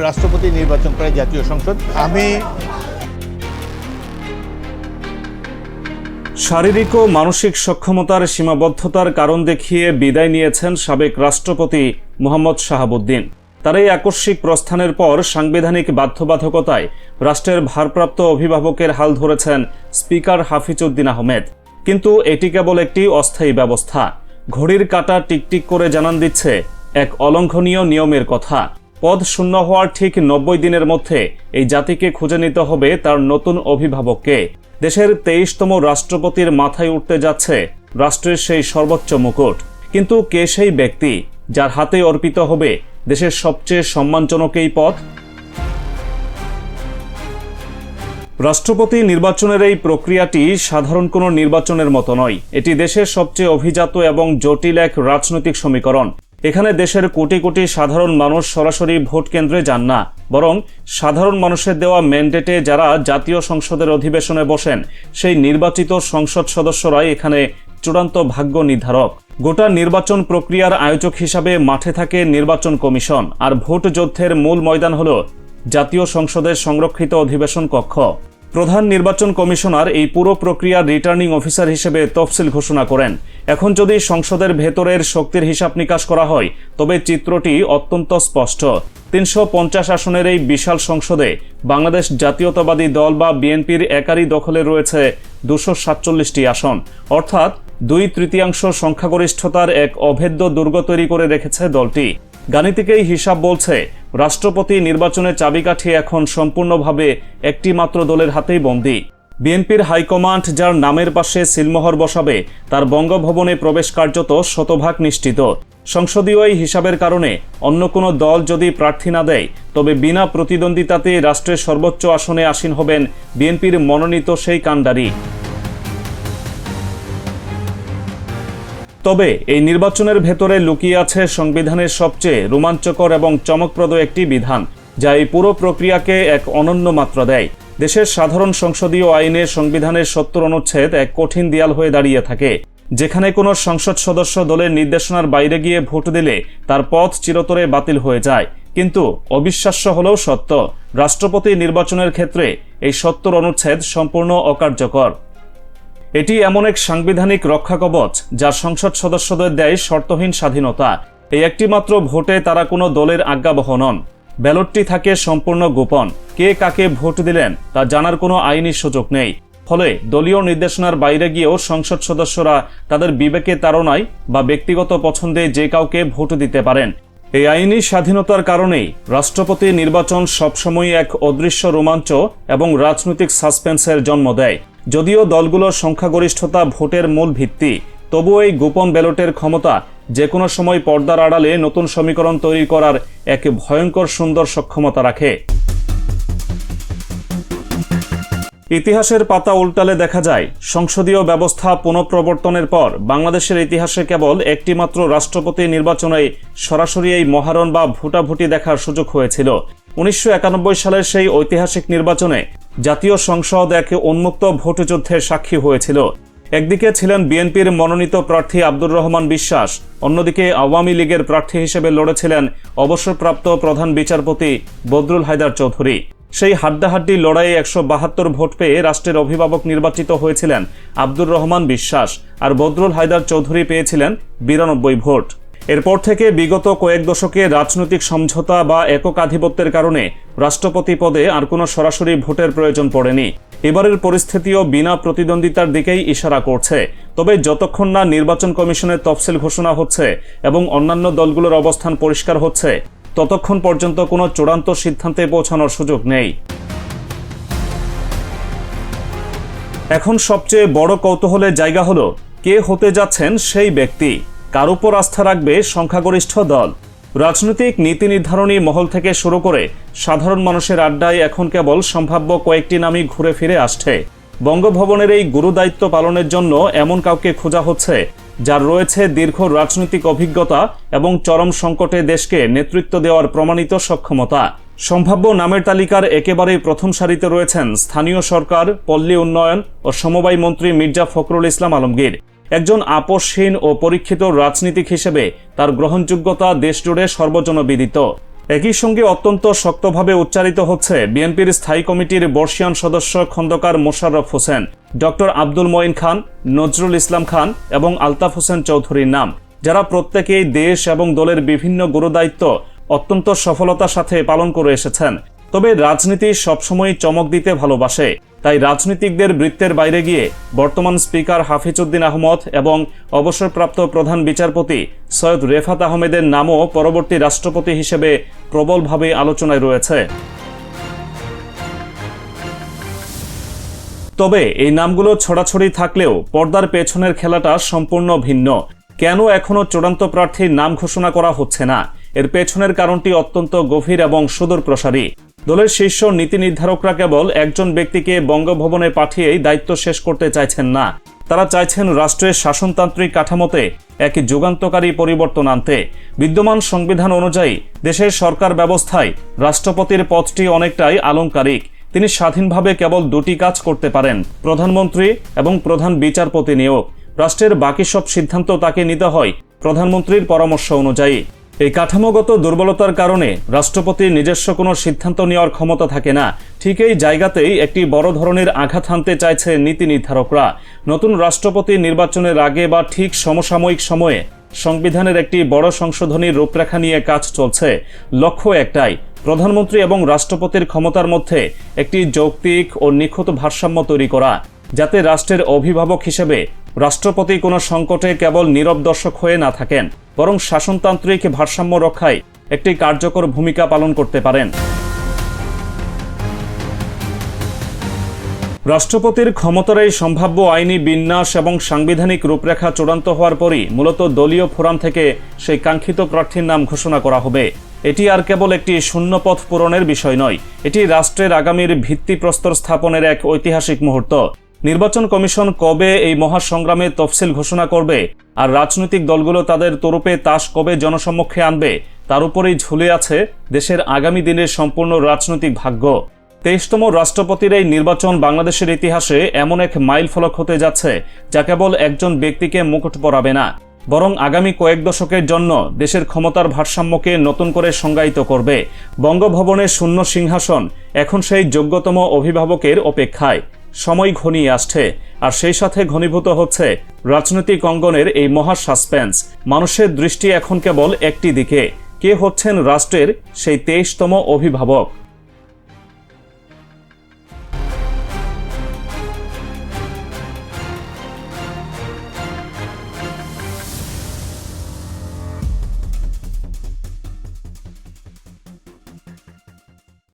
রাষ্ট্রপতি নির্বাচন করে জাতীয় সংসদ। শারীরিক ও মানসিক সক্ষমতার সীমাবদ্ধতার কারণ দেখিয়ে বিদায় নিয়েছেন সাবেক রাষ্ট্রপতি মোহাম্মদ শাহাবুদ্দিন। তার এই আকস্মিক প্রস্থানের পর সাংবিধানিক বাধ্যবাধকতায় রাষ্ট্রের ভারপ্রাপ্ত অভিভাবকের হাল ধরেছেন স্পিকার হাফিজউদ্দিন আহমেদ। কিন্তু এটি কেবল একটি অস্থায়ী ব্যবস্থা। ঘড়ির কাঁটা টিকটিক করে জানান দিচ্ছে এক অলঙ্ঘনীয় নিয়মের কথা। পদ শূন্য হওয়ার ঠিক 90 দিনের মধ্যে এই জাতিকে খুঁজে নিতে হবে তার নতুন অভিভাবককে। দেশের 23তম রাষ্ট্রপতির মাথায় উঠতে যাচ্ছে রাষ্ট্রের সেই সর্বোচ্চ মুকুট। কিন্তু কে সেই ব্যক্তি যার হাতে অর্পিত হবে দেশের সবচেয়ে সম্মানজনক এই পদ? রাষ্ট্রপতি নির্বাচনের এই প্রক্রিয়াটি সাধারণ কোনো নির্বাচনের মতো নয়। এটি দেশের সবচেয়ে অভিজাত এবং জটিল এক রাজনৈতিক সমীকরণ। এখানে দেশের কোটি কোটি সাধারণ মানুষ সরাসরি ভোট কেন্দ্রে যান না, বরং সাধারণ মানুষের দেওয়া ম্যান্ডেটে যারা জাতীয় সংসদের অধিবেশনে বসেন সেই নির্বাচিত সংসদ সদস্যরাই এখানে চূড়ান্ত ভাগ্য নির্ধারক। গোটা নির্বাচন প্রক্রিয়ার আয়োজক হিসাবে মাঠে থাকে নির্বাচন কমিশন, আর ভোট যুদ্ধের মূল ময়দান হল জাতীয় সংসদের সংরক্ষিত অধিবেশন কক্ষ। প্রধান নির্বাচন কমিশনার এই পুরো প্রক্রিয়ার রিটার্নিং অফিসার হিসেবে তফসিল ঘোষণা করেন। এখন যদি সংসদের ভেতরের শক্তির হিসাব নিকাশ করা হয় তবে চিত্রটি অত্যন্ত স্পষ্ট। 350 আসনের এই বিশাল সংসদে বাংলাদেশ জাতীয়তাবাদী দল বা বিএনপির একারই দখলে রয়েছে 247টি আসন, অর্থাৎ 2/3 সংখ্যাগরিষ্ঠতার এক অভেদ্য দুর্গ তৈরি করে রেখেছে দলটি। গাণিতিক এই হিসাব বলছে রাষ্ট্রপতি নির্বাচনের চাবিকাঠি এখন সম্পূর্ণভাবে একটি মাত্র দলের হাতেই বন্দী। বিএনপির হাইকমান্ড যার নামের পাশে সিলমোহর বসাবে তার বঙ্গভবনে প্রবেশ কার্যত শতভাগ নিশ্চিত। সংসদীয় এই হিসাবের কারণে অন্য কোনো দল যদি প্রার্থী না দেয় তবে বিনা প্রতিদ্বন্দ্বিতাতে রাষ্ট্রের সর্বোচ্চ আসনে আসীন হবেন বিএনপির মনোনীত সেই কাণ্ডারি। তবে এই নির্বাচনের ভেতরে লুকিয়ে আছে সংবিধানের সবচেয়ে রোমাঞ্চকর এবং চমকপ্রদ একটি বিধান, যা এই পুরো প্রক্রিয়াকে এক অনন্য মাত্রা দেয়। দেশের সাধারণ সংসদীয় আইনে সংবিধানের 70 অনুচ্ছেদ এক কঠিন দেয়াল হয়ে দাঁড়িয়ে থাকে। যেখানে কোনো সংসদ সদস্য দলের নির্দেশনার বাইরে গিয়ে ভোট দিলে তার পদ চিরতরে বাতিল হয়ে যায়। কিন্তু অবিশ্বাস্য হলেও সত্য, রাষ্ট্রপতি নির্বাচনের ক্ষেত্রে এই 70 অনুচ্ছেদ সম্পূর্ণ অকার্যকর। এটি এমন এক সাংবিধানিক রক্ষাকবচ যা সংসদ সদস্যদের দেয় শর্তহীন স্বাধীনতা। এই একটি মাত্র ভোটে তারা কোনো দলের আজ্ঞাবহ নন। ব্যালটটি থাকে সম্পূর্ণ গোপন। কে কাকে ভোট দিলেন তা জানার কোনো আইনি সুযোগ নেই। ফলে দলীয় নির্দেশনার বাইরে গিয়েও সংসদ সদস্যরা তাদের বিবেকে তাড়নায় বা ব্যক্তিগত পছন্দে যে কাউকে ভোট দিতে পারেন। এই আইনি স্বাধীনতার কারণেই রাষ্ট্রপতি নির্বাচন সবসময় এক অদৃশ্য রোমাঞ্চ এবং রাজনৈতিক সাসপেন্সের জন্ম দেয়। যদিও দলগুলোর সংখ্যাগরিষ্ঠতা ভোটের মূল ভিত্তি, তবুও এই গোপন ব্যালটের ক্ষমতা যে কোনো সময় পর্দার আড়ালে নতুন সমীকরণ তৈরি করার এক ভয়ঙ্কর সুন্দর সক্ষমতা রাখে। ইতিহাসের পাতা উল্টালে দেখা যায় সংসদীয় ব্যবস্থা পুনঃপ্রবর্তনের পর বাংলাদেশের ইতিহাসে কেবল একটি মাত্র রাষ্ট্রপতি নির্বাচনে সরাসরি এই মহারণ বা ভোটাভুটি দেখার সুযোগ হয়েছিল। 1991 সালের সেই ঐতিহাসিক নির্বাচনে জাতীয় সংসদ এক উন্মুক্ত ভোটযুদ্ধের সাক্ষী হয়েছিল। একদিকে ছিলেন বিএনপির মনোনীত প্রার্থী আব্দুর রহমান বিশ্বাস, অন্যদিকে আওয়ামী লীগের প্রার্থী হিসেবে লড়েছিলেন অবসরপ্রাপ্ত প্রধান বিচারপতি বদরুল হায়দার চৌধুরী। সেই হাড্ডাহাড্ডি লড়াইয়ে 172 ভোট পেয়ে রাষ্ট্রের অভিভাবক নির্বাচিত হয়েছিলেন আব্দুর রহমান বিশ্বাস, আর বদরুল হায়দার চৌধুরী পেয়েছিলেন 92 ভোট। এরপর থেকে বিগত কয়েক দশকে রাজনৈতিক সমঝোতা বা একক আধিপত্যের কারণে রাষ্ট্রপতি পদে আর কোনো সরাসরি ভোটের প্রয়োজন পড়েনি। এবারের পরিস্থিতিও বিনা প্রতিদ্বন্দ্বিতার দিকেই ইশারা করছে। তবে যতক্ষণ না নির্বাচন কমিশনের তফসিল ঘোষণা হচ্ছে এবং অন্যান্য দলগুলোর অবস্থান পরিষ্কার হচ্ছে ততক্ষণ পর্যন্ত কোনো চূড়ান্ত সিদ্ধান্তে পৌঁছানোর সুযোগ নেই। এখন সবচেয়ে বড় কৌতূহলের জায়গা হলো কে হতে যাচ্ছেন সেই ব্যক্তি, কার উপর আস্থা রাখবে সংখ্যাগরিষ্ঠ দল। রাজনৈতিক নীতি নির্ধারণী মহল থেকে শুরু করে সাধারণ মানুষের আড্ডায় এখন কেবল সম্ভাব্য কয়েকটি নামই ঘুরে ফিরে আসছে। বঙ্গভবনের এই গুরুদায়িত্ব পালনের জন্য এমন কাউকে খোঁজা হচ্ছে যার রয়েছে দীর্ঘ রাজনৈতিক অভিজ্ঞতা এবং চরম সংকটে দেশকে নেতৃত্ব দেওয়ার প্রমাণিত সক্ষমতা। সম্ভাব্য নামের তালিকার একেবারেই প্রথম সারিতে রয়েছেন স্থানীয় সরকার, পল্লী উন্নয়ন ও সমবায় মন্ত্রী মির্জা ফখরুল ইসলাম আলমগীর। একজন আপোষহীন ও পরীক্ষিত রাজনীতিক হিসেবে তার গ্রহণযোগ্যতা দেশজুড়ে সর্বজনবিদিত। একই সঙ্গে অত্যন্ত শক্তভাবে উচ্চারিত হচ্ছে বিএনপির স্থায়ী কমিটির বর্ষিয়ান সদস্য খন্দকার মোশাররফ হোসেন, ডক্টর আব্দুল মঈন খান, নজরুল ইসলাম খান এবং আলতাফ হোসেন চৌধুরীর নাম, যারা প্রত্যেকেই দেশ এবং দলের বিভিন্ন গুরুদায়িত্ব অত্যন্ত সফলতার সাথে পালন করে এসেছেন। তবে রাজনীতি সবসময় চমক দিতে ভালোবাসে, তাই রাজনীতিকদের বৃত্তের বাইরে গিয়ে বর্তমান স্পিকার হাফিজউদ্দিন আহমদ এবং অবসরপ্রাপ্ত প্রধান বিচারপতি সৈয়দ রেফাত আহমেদের নামও পরবর্তী রাষ্ট্রপতি হিসেবে প্রবলভাবে আলোচনায় রয়েছে। তবে এই নামগুলো ছড়াছড়ি থাকলেও পর্দার পেছনের খেলাটা সম্পূর্ণ ভিন্ন। কেন এখনো চূড়ান্ত প্রার্থীর নাম ঘোষণা করা হচ্ছে না? এর পেছনের কারণটি অত্যন্ত গভীর এবং সুদূরপ্রসারী। দলের শীর্ষ নীতি নির্ধারকরা কেবল একজন ব্যক্তিকে বঙ্গভবনে পাঠিয়েই দায়িত্ব শেষ করতে চাইছেন না, তারা চাইছেন রাষ্ট্রের শাসনতান্ত্রিক কাঠামোতে এক যুগান্তকারী পরিবর্তন আনতে। বিদ্যমান সংবিধান অনুযায়ী দেশের সরকার ব্যবস্থায় রাষ্ট্রপতির পদটি অনেকটাই আলংকারিক। তিনি স্বাধীনভাবে কেবল দুটি কাজ করতে পারেন: প্রধানমন্ত্রী এবং প্রধান বিচারপতি নিয়োগ। রাষ্ট্রের বাকি সব সিদ্ধান্ত তাকে নিতে হয় প্রধানমন্ত্রীর পরামর্শ অনুযায়ী। এই কাঠামোগত দুর্বলতার কারণে রাষ্ট্রপতির নিজস্ব কোনো সিদ্ধান্ত নেওয়ার ক্ষমতা থাকে না। ঠিক এই জায়গাতেই একটি বড় ধরনের আঘাত হানতে চাইছে নীতি নির্ধারকরা। নতুন রাষ্ট্রপতি নির্বাচনের আগে বা ঠিক সমসাময়িক সময়ে সংবিধানের একটি বড় সংশোধনীর রূপরেখা নিয়ে কাজ চলছে। লক্ষ্য একটাই, প্রধানমন্ত্রী এবং রাষ্ট্রপতির ক্ষমতার মধ্যে একটি যৌক্তিক ও নিখুঁত ভারসাম্য তৈরি করা, যাতে রাষ্ট্রের অভিভাবক হিসেবে রাষ্ট্রপতি কোনো সংকটে কেবল নীরব দর্শক হয়ে না থাকেন, বরং শাসনতান্ত্রিক ভারসাম্য রক্ষায় একটি কার্যকর ভূমিকা পালন করতে পারেন। রাষ্ট্রপতির ক্ষমতার এই সম্ভাব্য আইনি বিন্যাস এবং সাংবিধানিক রূপরেখা চূড়ান্ত হওয়ার পরই মূলত দলীয় ফোরাম থেকে সেই কাঙ্ক্ষিত প্রার্থীর নাম ঘোষণা করা হবে। এটি আর কেবল একটি শূন্যপদ পূরণের বিষয় নয়, এটি রাষ্ট্রের আগামীর ভিত্তিপ্রস্তর স্থাপনের এক ঐতিহাসিক মুহূর্ত। নির্বাচন কমিশন কবে এই মহাসংগ্রামে তফসিল ঘোষণা করবে আর রাজনৈতিক দলগুলো তাদের তরুপে তাস কবে জনসম্মুখে আনবে, তার উপরেই ঝুলে আছে দেশের আগামী দিনের সম্পূর্ণ রাজনৈতিক ভাগ্য। 23তম রাষ্ট্রপতির এই নির্বাচন বাংলাদেশের ইতিহাসে এমন এক মাইল ফলক হতে যাচ্ছে, যা কেবল একজন ব্যক্তিকে মুকুট পরাবে না, বরং আগামী কয়েক দশকের জন্য দেশের ক্ষমতার ভারসাম্যকে নতুন করে সংজ্ঞায়িত করবে। বঙ্গভবনের শূন্য সিংহাসন এখন সেই যোগ্যতম অভিভাবকের অপেক্ষায়। সময় ঘনিয়ে আসছে, আর সেই সাথে ঘনীভূত হচ্ছে রাজনৈতিক অঙ্গনের এই মহা সাসপেন্স। মানুষের দৃষ্টি এখন কেবল একটি দিকে, কে হচ্ছেন রাষ্ট্রের সেই 23তম অভিভাবক।